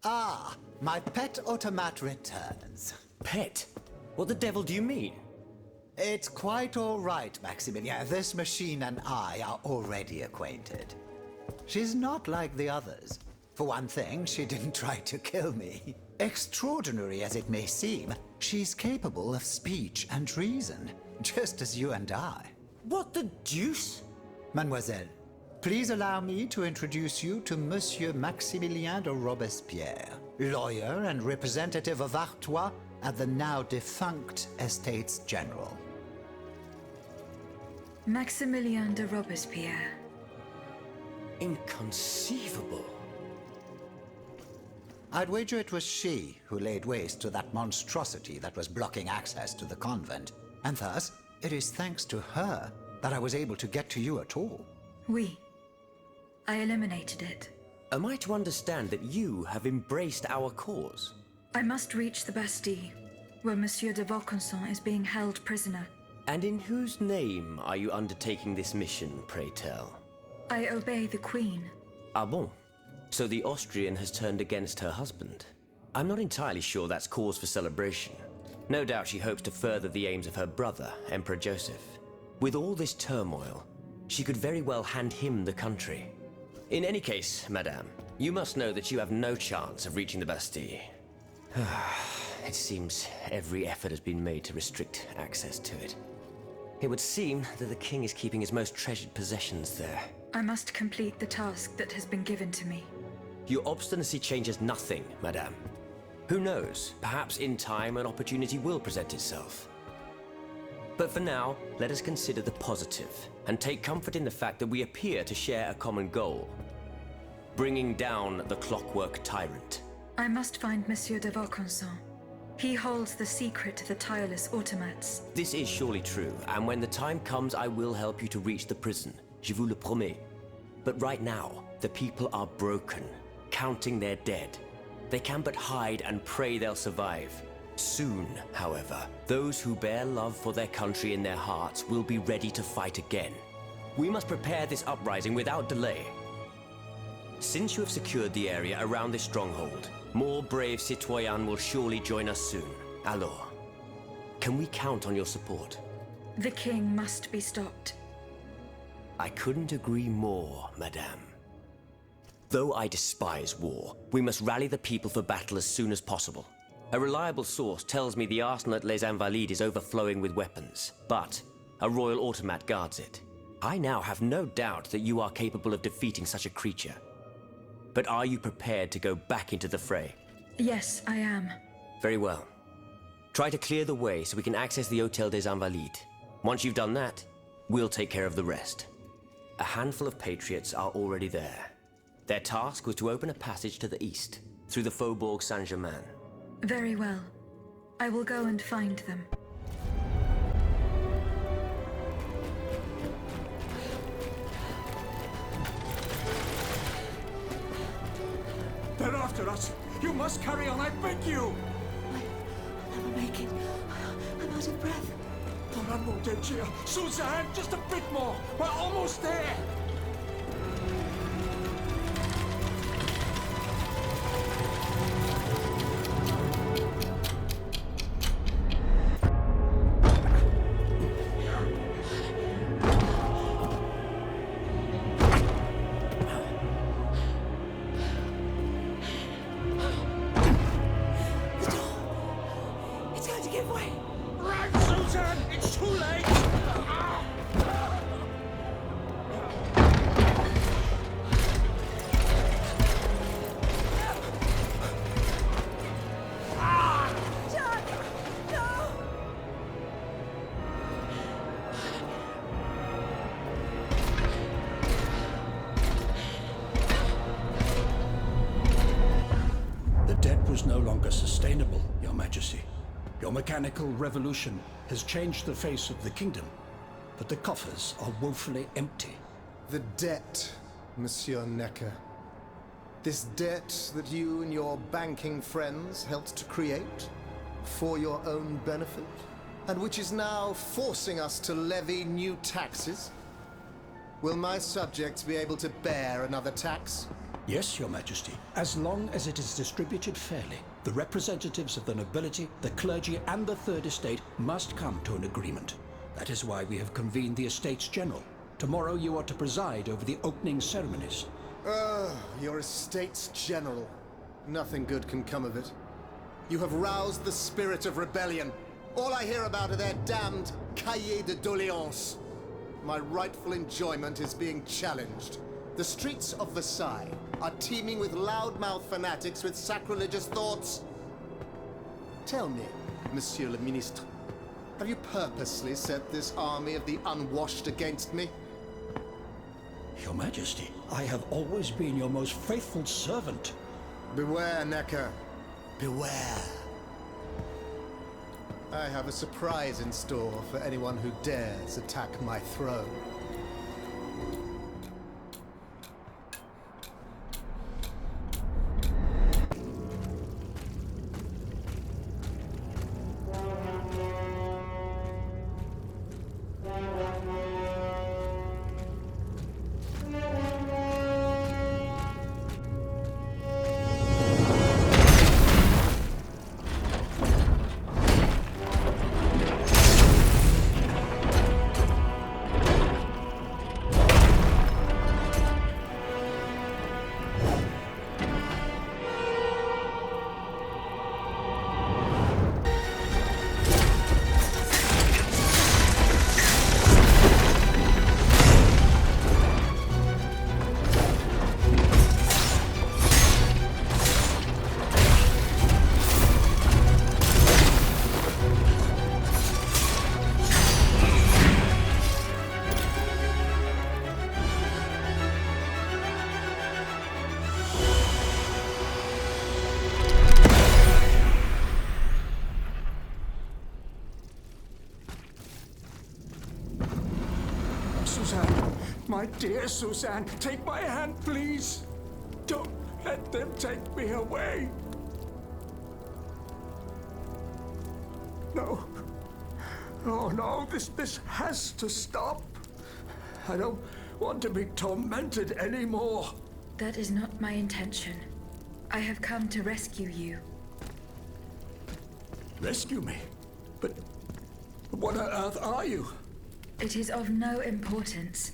Ah, my pet automat returns. Pet? What the devil do you mean? It's quite all right, Maximilian. This machine and I are already acquainted. She's not like the others. For one thing, she didn't try to kill me. Extraordinary as it may seem, she's capable of speech and reason, just as you and I. What the deuce? Mademoiselle, please allow me to introduce you to Monsieur Maximilien de Robespierre, lawyer and representative of Artois at the now defunct Estates General. Maximilien de Robespierre. Inconceivable. I'd wager it was she who laid waste to that monstrosity that was blocking access to the convent, and thus it is thanks to her that I was able to get to you at all. Oui. I eliminated it. Am I to understand that you have embraced our cause? I must reach the Bastille, where Monsieur de Vaucanson is being held prisoner. And in whose name are you undertaking this mission, pray tell? I obey the Queen. Ah bon? So the Austrian has turned against her husband. I'm not entirely sure that's cause for celebration. No doubt she hopes to further the aims of her brother, Emperor Joseph. With all this turmoil, she could very well hand him the country. In any case, madame, you must know that you have no chance of reaching the Bastille. It seems every effort has been made to restrict access to it. It would seem that the king is keeping his most treasured possessions there. I must complete the task that has been given to me. Your obstinacy changes nothing, madame. Who knows, perhaps in time an opportunity will present itself. But for now, let us consider the positive, and take comfort in the fact that we appear to share a common goal. Bringing down the clockwork tyrant. I must find Monsieur de Vaucanson. He holds the secret to the tireless automats. This is surely true, and when the time comes I will help you to reach the prison. Je vous le promets. But right now, the people are broken, counting their dead. They can but hide and pray they'll survive. Soon, however, those who bear love for their country in their hearts will be ready to fight again. We must prepare this uprising without delay. Since you have secured the area around this stronghold, more brave citoyens will surely join us soon. Alors, can we count on your support? The king must be stopped. I couldn't agree more, madame. Though I despise war, we must rally the people for battle as soon as possible. A reliable source tells me the arsenal at Les Invalides is overflowing with weapons, but a royal automat guards it. I now have no doubt that you are capable of defeating such a creature. But are you prepared to go back into the fray? Yes, I am. Very well. Try to clear the way so we can access the Hôtel des Invalides. Once you've done that, we'll take care of the rest. A handful of patriots are already there. Their task was to open a passage to the east, through the Faubourg Saint-Germain. Very well. I will go and find them. They're after us! You must carry on, I beg you! I'll never make it. I'm out of breath. Por amor de Dieu! Suzanne, just a bit more! We're almost there! No longer sustainable, Your Majesty. Your mechanical revolution has changed the face of the kingdom, but the coffers are woefully empty. The debt, Monsieur Necker. This debt that you and your banking friends helped to create for your own benefit, and which is now forcing us to levy new taxes. Will my subjects be able to bear another tax? Yes, Your Majesty, as long as it is distributed fairly. The representatives of the nobility, the clergy, and the Third Estate must come to an agreement. That is why we have convened the Estates General. Tomorrow you are to preside over the opening ceremonies. Your Estates General. Nothing good can come of it. You have roused the spirit of rebellion. All I hear about are their damned cahiers de doléances. My rightful enjoyment is being challenged. The streets of Versailles are teeming with loudmouth fanatics with sacrilegious thoughts. Tell me, Monsieur le Ministre, have you purposely set this army of the unwashed against me? Your Majesty, I have always been your most faithful servant. Beware, Necker. Beware. I have a surprise in store for anyone who dares attack my throne. Suzanne, my dear Suzanne, take my hand, please. Don't let them take me away. No. Oh, no, this has to stop. I don't want to be tormented anymore. That is not my intention. I have come to rescue you. Rescue me? But what on earth are you? It is of no importance.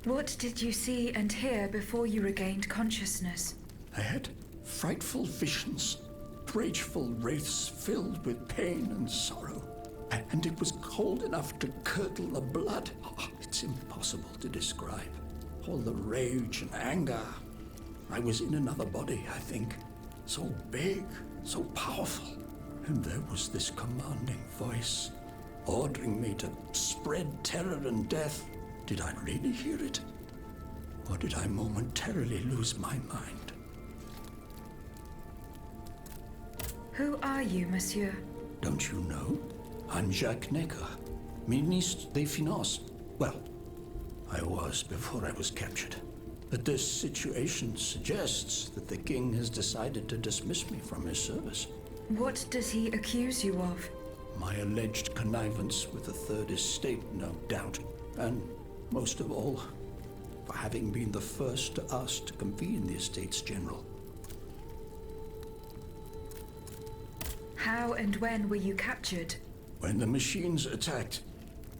What did you see and hear before you regained consciousness? I had frightful visions, rageful wraiths filled with pain and sorrow. And it was cold enough to curdle the blood. Oh, it's impossible to describe. All the rage and anger. I was in another body, I think. So big, so powerful. And there was this commanding voice, ordering me to spread terror and death. Did I really hear it? Or did I momentarily lose my mind? Who are you, monsieur? Don't you know? I'm Jacques Necker, Ministre des Finances. Well, I was before I was captured. But this situation suggests that the king has decided to dismiss me from his service. What does he accuse you of? My alleged connivance with the Third Estate, no doubt. And most of all, for having been the first to ask to convene the Estates General. How and when were you captured? When the machines attacked,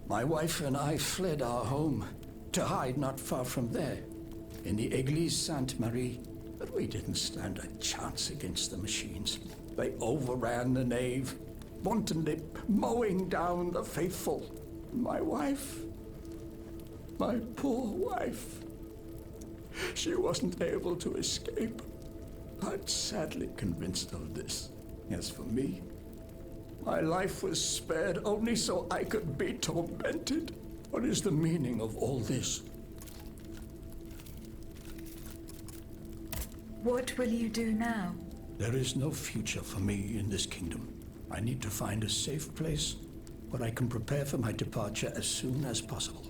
my wife and I fled our home to hide not far from there, in the Église Sainte-Marie. But we didn't stand a chance against the machines. They overran the nave, wantonly mowing down the faithful. My wife, my poor wife, she wasn't able to escape. I'm sadly convinced of this. As for me, my life was spared only so I could be tormented. What is the meaning of all this? What will you do now? There is no future for me in this kingdom. I need to find a safe place where I can prepare for my departure as soon as possible.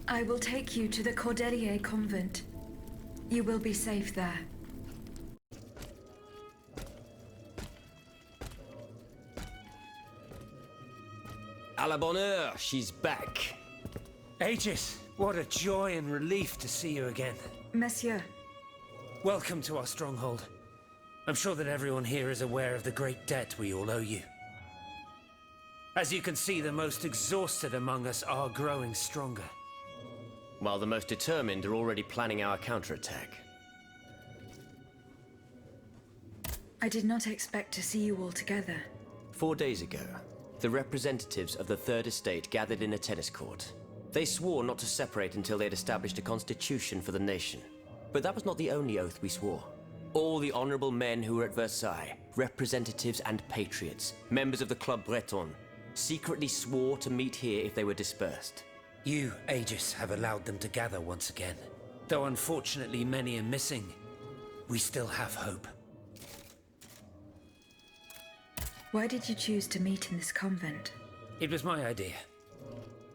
I will take you to the Cordelier convent. You will be safe there. À la bonne heure, she's back. Aegis, what a joy and relief to see you again. Monsieur, Welcome to our stronghold. I'm sure that everyone here is aware of the great debt we all owe you. As you can see, the most exhausted among us are growing stronger. While the most determined are already planning our counterattack. I did not expect to see you all together. 4 days ago, the representatives of the Third Estate gathered in a tennis court. They swore not to separate until they had established a constitution for the nation. But that was not the only oath we swore. All the honorable men who were at Versailles, representatives and patriots, members of the Club Breton, secretly swore to meet here if they were dispersed. You, Aegis, have allowed them to gather once again. Though unfortunately many are missing, we still have hope. Why did you choose to meet in this convent? It was my idea.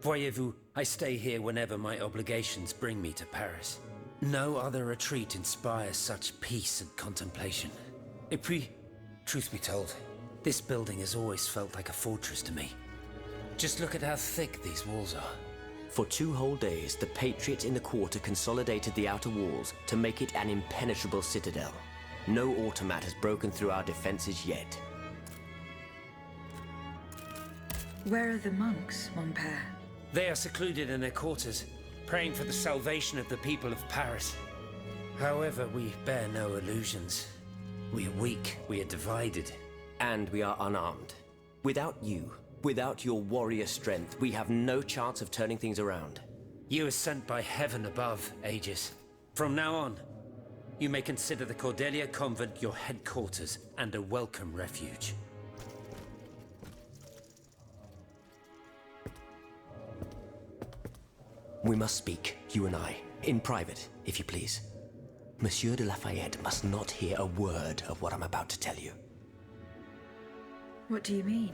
Voyez-vous, I stay here whenever my obligations bring me to Paris. No other retreat inspires such peace and contemplation. Et puis, truth be told, this building has always felt like a fortress to me. Just look at how thick these walls are. For 2 whole days, the patriots in the quarter consolidated the outer walls to make it an impenetrable citadel. No automat has broken through our defenses yet. Where are the monks, mon père? They are secluded in their quarters, praying for the salvation of the people of Paris. However, we bear no illusions. We are weak, we are divided. And we are unarmed. Without you, without your warrior strength, we have no chance of turning things around. You are sent by heaven above, Aegis. From now on, you may consider the Cordelia Convent your headquarters and a welcome refuge. We must speak, you and I, in private, if you please. Monsieur de Lafayette must not hear a word of what I'm about to tell you. What do you mean?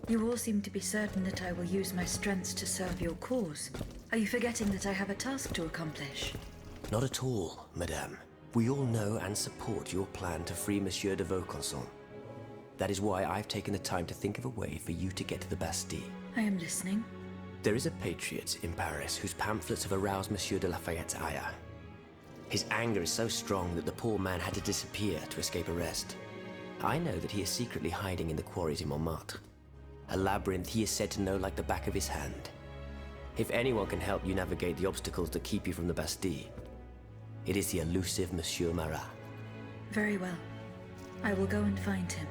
You all seem to be certain that I will use my strengths to serve your cause. Are you forgetting that I have a task to accomplish? Not at all, madame. We all know and support your plan to free Monsieur de Vaucanson. That is why I've taken the time to think of a way for you to get to the Bastille. I am listening. There is a patriot in Paris whose pamphlets have aroused Monsieur de Lafayette's ire. His anger is so strong that the poor man had to disappear to escape arrest. I know that he is secretly hiding in the quarries in Montmartre. A labyrinth he is said to know like the back of his hand. If anyone can help you navigate the obstacles that keep you from the Bastille, it is the elusive Monsieur Marat. Very well. I will go and find him.